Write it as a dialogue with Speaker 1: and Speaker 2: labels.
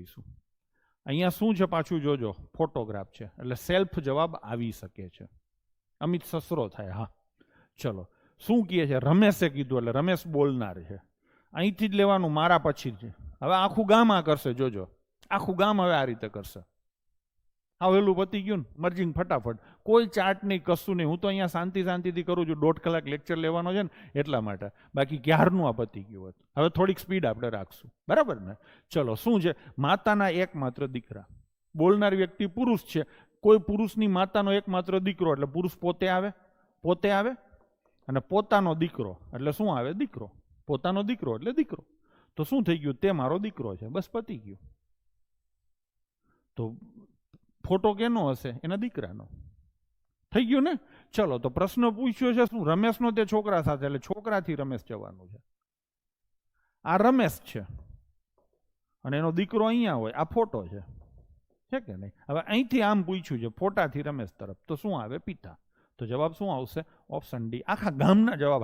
Speaker 1: દઈશું. અહીંયા શું છે પાછું જોજો, ફોટોગ્રાફ છે એટલે સેલ્ફ જવાબ આવી શકે છે. અમિત સસરો થાય. હા ચલો, શું કહે છે? રમેશે કીધું એટલે રમેશ બોલનાર છે. અહીંથી જ લેવાનું, મારા પછી જ. હવે આખું ગામ આ કરશે, જોજો આખું ગામ હવે આ રીતે કરશે. આવેલું પતી ગયું ને, મર્જિંગ ફટાફટ, કોઈ ચાર્ટ નહીં, કશું નહીં. હું તો અહીંયા શાંતિથી કરું છું, 1.5 કલાક લેક્ચર લેવાનો છે ને એટલા માટે, બાકી ક્યારનું આ પતી ગયું હતું. હવે થોડીક સ્પીડ આપણે રાખશું, બરાબર ને? ચલો, શું છે? માતાના એકમાત્ર દીકરા. બોલનાર વ્યક્તિ પુરુષ છે. કોઈ પુરુષની માતાનો એકમાત્ર દીકરો એટલે પુરુષ પોતે આવે અને પોતાનો દીકરો એટલે શું આવે? દીકરો. પોતાનો દીકરો એટલે દીકરો. તો શું થઈ ગયું? તે મારો દીકરો છે, બસ પતી ગયું. તો ફોટો કેનો હશે? એના દીકરાનો. થઈ ગયું ને? ચલો, તો પ્રશ્ન પૂછ્યો છે શું? રમેશનો તે છોકરા સાથે, એટલે છોકરાથી રમેશ જવાનું છે. આ રમેશ છે અને એનો દીકરો અહીંયા હોય, આ ફોટો છે કે નહીં? હવે અહીંથી આમ પૂછ્યું છે ફોટાથી રમેશ તરફ, તો શું આવે? પિતા. તો જવાબ શું આવશે? Option D. આખા ગામના જવાબ